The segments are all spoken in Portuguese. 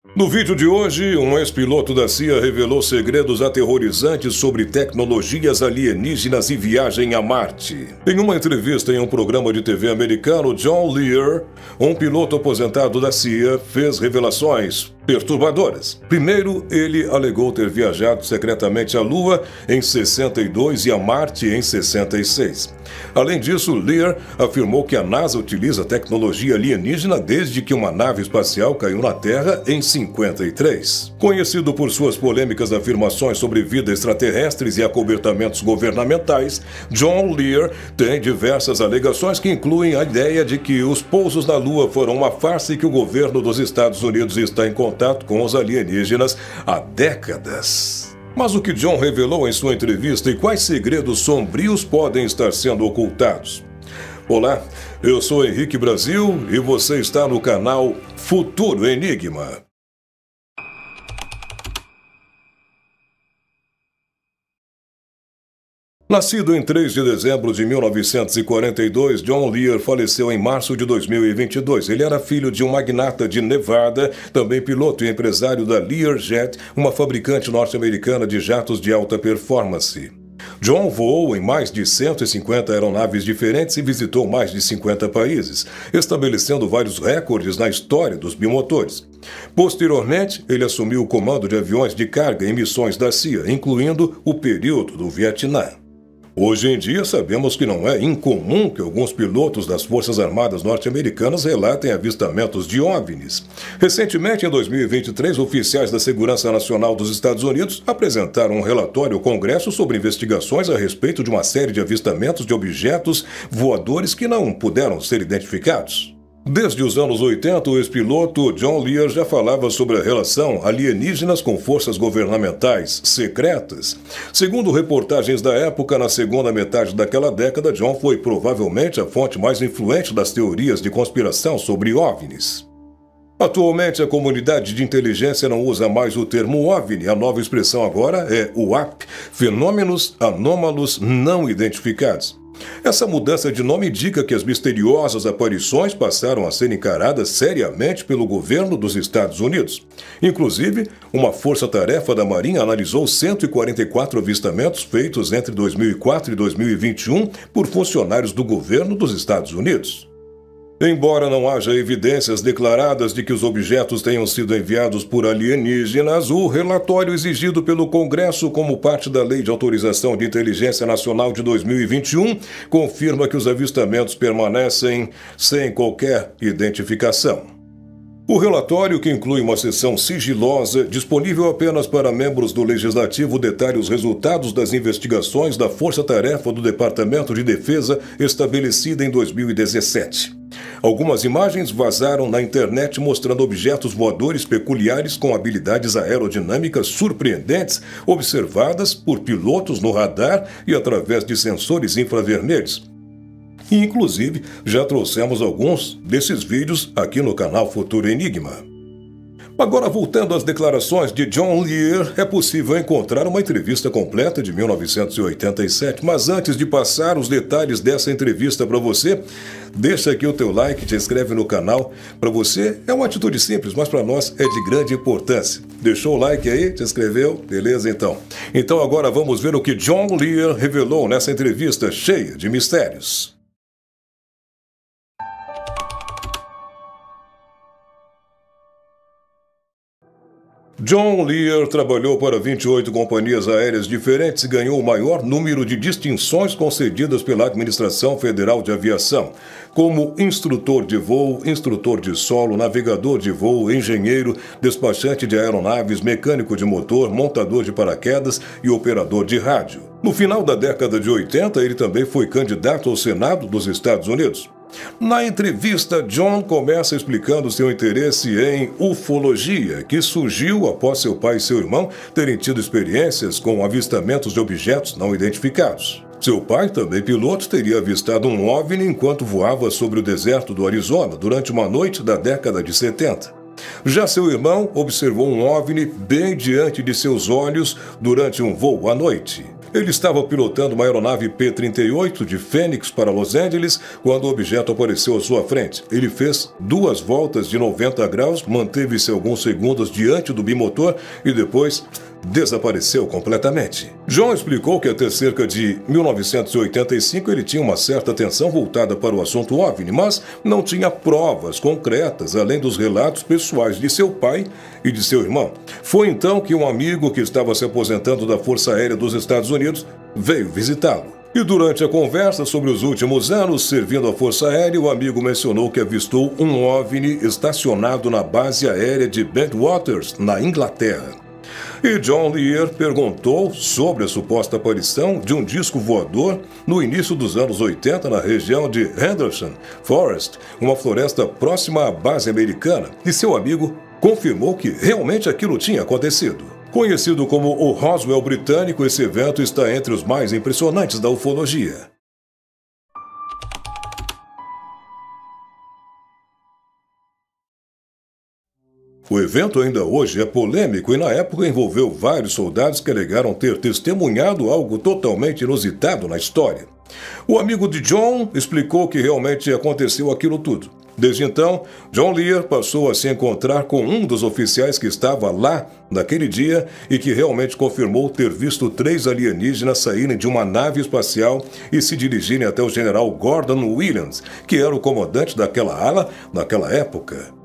No vídeo de hoje, um ex-piloto da CIA revelou segredos aterrorizantes sobre tecnologias alienígenas e viagem a Marte. Em uma entrevista em um programa de TV americano, John Lear, um piloto aposentado da CIA, fez revelações perturbadoras. Primeiro, ele alegou ter viajado secretamente à Lua em 62 e a Marte em 66. Além disso, Lear afirmou que a NASA utiliza tecnologia alienígena desde que uma nave espacial caiu na Terra em 53. Conhecido por suas polêmicas afirmações sobre vida extraterrestres e acobertamentos governamentais, John Lear tem diversas alegações que incluem a ideia de que os pousos na Lua foram uma farsa e que o governo dos Estados Unidos está em contato com os alienígenas há décadas. Mas o que John revelou em sua entrevista e quais segredos sombrios podem estar sendo ocultados? Olá, eu sou Henrique Brasil e você está no canal Futuro Enigma. Nascido em 3 de dezembro de 1942, John Lear faleceu em março de 2022. Ele era filho de um magnata de Nevada, também piloto e empresário da Learjet, uma fabricante norte-americana de jatos de alta performance. John voou em mais de 150 aeronaves diferentes e visitou mais de 50 países, estabelecendo vários recordes na história dos bimotores. Posteriormente, ele assumiu o comando de aviões de carga em missões da CIA, incluindo o período do Vietnã. Hoje em dia, sabemos que não é incomum que alguns pilotos das Forças Armadas norte-americanas relatem avistamentos de OVNIs. Recentemente, em 2023, oficiais da Segurança Nacional dos Estados Unidos apresentaram um relatório ao Congresso sobre investigações a respeito de uma série de avistamentos de objetos voadores que não puderam ser identificados. Desde os anos 80, o ex-piloto John Lear já falava sobre a relação alienígenas com forças governamentais secretas. Segundo reportagens da época, na segunda metade daquela década, John foi provavelmente a fonte mais influente das teorias de conspiração sobre OVNIs. Atualmente, a comunidade de inteligência não usa mais o termo OVNI. A nova expressão agora é UAP, Fenômenos Anômalos Não Identificados. Essa mudança de nome indica que as misteriosas aparições passaram a ser encaradas seriamente pelo governo dos Estados Unidos. Inclusive, uma força-tarefa da Marinha analisou 144 avistamentos feitos entre 2004 e 2021 por funcionários do governo dos Estados Unidos. Embora não haja evidências declaradas de que os objetos tenham sido enviados por alienígenas, o relatório exigido pelo Congresso como parte da Lei de Autorização de Inteligência Nacional de 2021 confirma que os avistamentos permanecem sem qualquer identificação. O relatório, que inclui uma seção sigilosa, disponível apenas para membros do Legislativo, detalha os resultados das investigações da Força-Tarefa do Departamento de Defesa estabelecida em 2017. Algumas imagens vazaram na internet mostrando objetos voadores peculiares com habilidades aerodinâmicas surpreendentes observadas por pilotos no radar e através de sensores infravermelhos. E, inclusive, já trouxemos alguns desses vídeos aqui no canal Futuro Enigma. Agora, voltando às declarações de John Lear, é possível encontrar uma entrevista completa de 1987, mas antes de passar os detalhes dessa entrevista para você, deixa aqui o teu like, te inscreve no canal. Para você é uma atitude simples, mas para nós é de grande importância. Deixou o like aí? Te inscreveu? Beleza, então. Então agora vamos ver o que John Lear revelou nessa entrevista cheia de mistérios. John Lear trabalhou para 28 companhias aéreas diferentes e ganhou o maior número de distinções concedidas pela Administração Federal de Aviação, como instrutor de voo, instrutor de solo, navegador de voo, engenheiro, despachante de aeronaves, mecânico de motor, montador de paraquedas e operador de rádio. No final da década de 80, ele também foi candidato ao Senado dos Estados Unidos. Na entrevista, John começa explicando seu interesse em ufologia, que surgiu após seu pai e seu irmão terem tido experiências com avistamentos de objetos não identificados. Seu pai, também piloto, teria avistado um OVNI enquanto voava sobre o deserto do Arizona durante uma noite da década de 70. Já seu irmão observou um OVNI bem diante de seus olhos durante um voo à noite. Ele estava pilotando uma aeronave P-38 de Phoenix para Los Angeles quando o objeto apareceu à sua frente. Ele fez 2 voltas de 90 graus, manteve-se alguns segundos diante do bimotor e depois desapareceu completamente. John explicou que até cerca de 1985 ele tinha uma certa atenção voltada para o assunto OVNI, mas não tinha provas concretas além dos relatos pessoais de seu pai e de seu irmão. Foi então que um amigo que estava se aposentando da Força Aérea dos Estados Unidos veio visitá-lo. E durante a conversa sobre os últimos anos servindo a Força Aérea, o amigo mencionou que avistou um OVNI estacionado na base aérea de Bentwaters, na Inglaterra. E John Lear perguntou sobre a suposta aparição de um disco voador no início dos anos 80 na região de Henderson Forest, uma floresta próxima à base americana, e seu amigo confirmou que realmente aquilo tinha acontecido. Conhecido como o Roswell britânico, esse evento está entre os mais impressionantes da ufologia. O evento ainda hoje é polêmico e na época envolveu vários soldados que alegaram ter testemunhado algo totalmente inusitado na história. O amigo de John explicou que realmente aconteceu aquilo tudo. Desde então, John Lear passou a se encontrar com um dos oficiais que estava lá naquele dia e que realmente confirmou ter visto 3 alienígenas saírem de uma nave espacial e se dirigirem até o general Gordon Williams, que era o comandante daquela ala naquela época.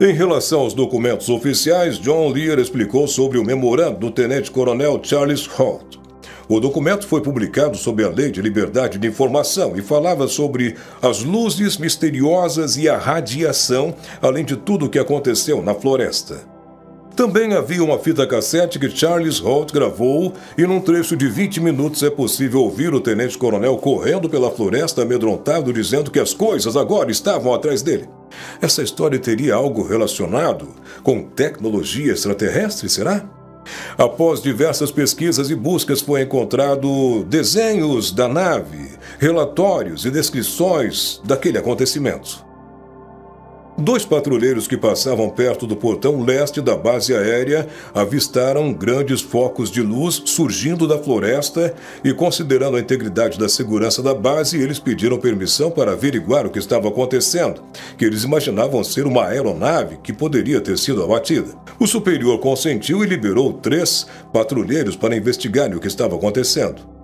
Em relação aos documentos oficiais, John Lear explicou sobre o memorando do tenente-coronel Charles Holt. O documento foi publicado sob a Lei de Liberdade de Informação e falava sobre as luzes misteriosas e a radiação, além de tudo o que aconteceu na floresta. Também havia uma fita cassete que Charles Holt gravou e num trecho de 20 minutos é possível ouvir o tenente-coronel correndo pela floresta amedrontado dizendo que as coisas agora estavam atrás dele. Essa história teria algo relacionado com tecnologia extraterrestre, será? Após diversas pesquisas e buscas foi encontrado desenhos da nave, relatórios e descrições daquele acontecimento. 2 patrulheiros que passavam perto do portão leste da base aérea avistaram grandes focos de luz surgindo da floresta e, considerando a integridade da segurança da base, eles pediram permissão para averiguar o que estava acontecendo, que eles imaginavam ser uma aeronave que poderia ter sido abatida. O superior consentiu e liberou 3 patrulheiros para investigarem o que estava acontecendo.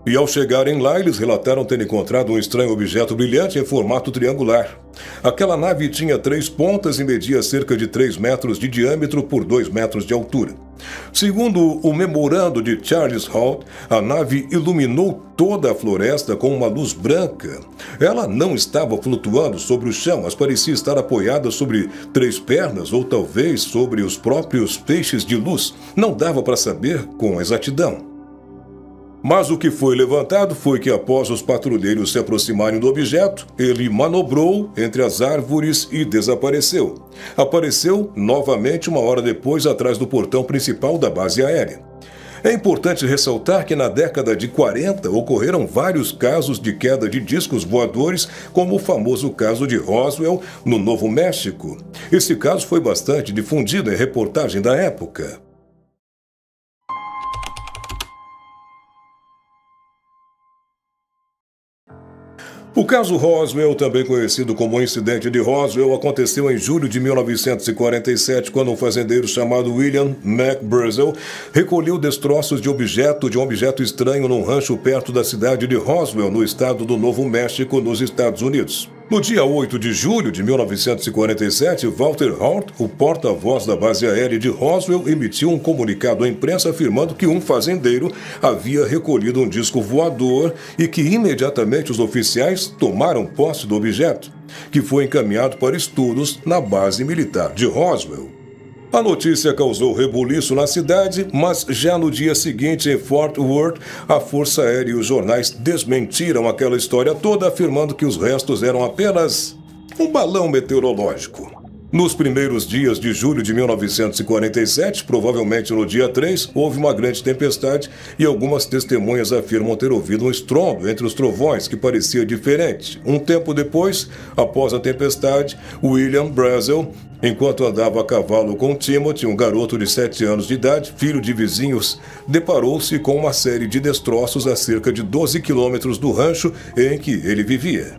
E ao chegarem lá, eles relataram ter encontrado um estranho objeto brilhante em formato triangular. Aquela nave tinha 3 pontas e media cerca de 3 metros de diâmetro por 2 metros de altura. Segundo o memorando de Charles Holt, a nave iluminou toda a floresta com uma luz branca. Ela não estava flutuando sobre o chão, mas parecia estar apoiada sobre 3 pernas ou talvez sobre os próprios feixes de luz. Não dava para saber com exatidão. Mas o que foi levantado foi que após os patrulheiros se aproximarem do objeto, ele manobrou entre as árvores e desapareceu. Apareceu novamente 1 hora depois atrás do portão principal da base aérea. É importante ressaltar que na década de 40 ocorreram vários casos de queda de discos voadores, como o famoso caso de Roswell, no Novo México. Esse caso foi bastante difundido em reportagem da época. O caso Roswell, também conhecido como o incidente de Roswell, aconteceu em julho de 1947, quando um fazendeiro chamado William McBrizzle recolheu destroços de um objeto estranho num rancho perto da cidade de Roswell, no estado do Novo México, nos Estados Unidos. No dia 8 de julho de 1947, Walter Hort, o porta-voz da base aérea de Roswell, emitiu um comunicado à imprensa afirmando que um fazendeiro havia recolhido um disco voador e que imediatamente os oficiais tomaram posse do objeto, que foi encaminhado para estudos na base militar de Roswell. A notícia causou rebuliço na cidade, mas já no dia seguinte, em Fort Worth, a Força Aérea e os jornais desmentiram aquela história toda, afirmando que os restos eram apenas um balão meteorológico. Nos primeiros dias de julho de 1947, provavelmente no dia 3, houve uma grande tempestade e algumas testemunhas afirmam ter ouvido um estrondo entre os trovões que parecia diferente. Um tempo depois, após a tempestade, William Brazel Enquanto andava a cavalo com Timothy, um garoto de 7 anos de idade, filho de vizinhos, deparou-se com uma série de destroços a cerca de 12 quilômetros do rancho em que ele vivia.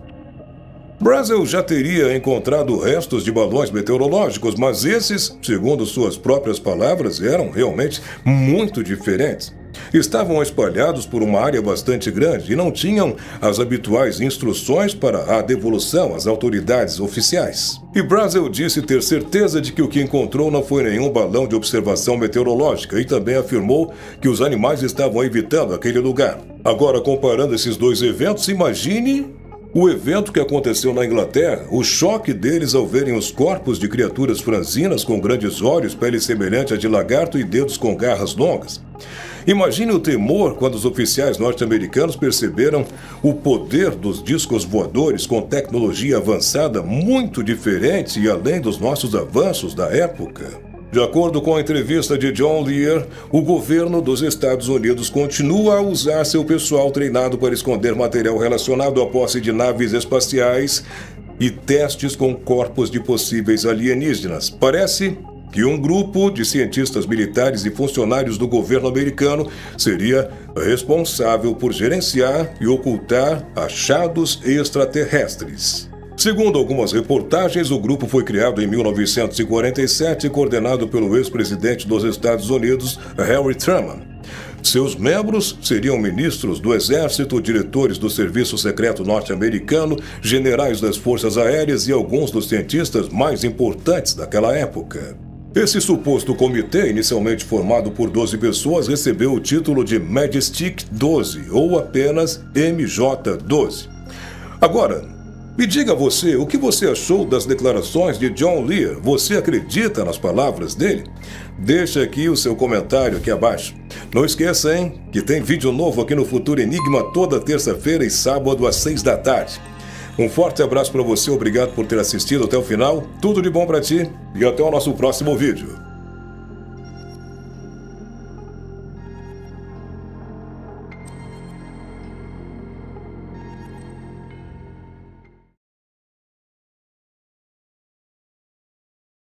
Brazel já teria encontrado restos de balões meteorológicos, mas esses, segundo suas próprias palavras, eram realmente muito diferentes. Estavam espalhados por uma área bastante grande e não tinham as habituais instruções para a devolução às autoridades oficiais. E Brazel disse ter certeza de que o que encontrou não foi nenhum balão de observação meteorológica e também afirmou que os animais estavam evitando aquele lugar. Agora, comparando esses dois eventos, imagine o evento que aconteceu na Inglaterra, o choque deles ao verem os corpos de criaturas franzinas com grandes olhos, pele semelhante a de lagarto e dedos com garras longas. Imagine o temor quando os oficiais norte-americanos perceberam o poder dos discos voadores com tecnologia avançada muito diferente e além dos nossos avanços da época. De acordo com a entrevista de John Lear, o governo dos Estados Unidos continua a usar seu pessoal treinado para esconder material relacionado à posse de naves espaciais e testes com corpos de possíveis alienígenas. Parece que um grupo de cientistas militares e funcionários do governo americano seria responsável por gerenciar e ocultar achados extraterrestres. Segundo algumas reportagens, o grupo foi criado em 1947 e coordenado pelo ex-presidente dos Estados Unidos, Harry Truman. Seus membros seriam ministros do Exército, diretores do Serviço Secreto Norte-Americano, generais das Forças Aéreas e alguns dos cientistas mais importantes daquela época. Esse suposto comitê, inicialmente formado por 12 pessoas, recebeu o título de Majestic 12 ou apenas MJ-12. Agora, me diga você, o que você achou das declarações de John Lear? Você acredita nas palavras dele? Deixa aqui o seu comentário aqui abaixo. Não esqueça, hein, que tem vídeo novo aqui no Futuro Enigma toda terça-feira e sábado às 6 da tarde. Um forte abraço para você, obrigado por ter assistido até o final, tudo de bom para ti e até o nosso próximo vídeo.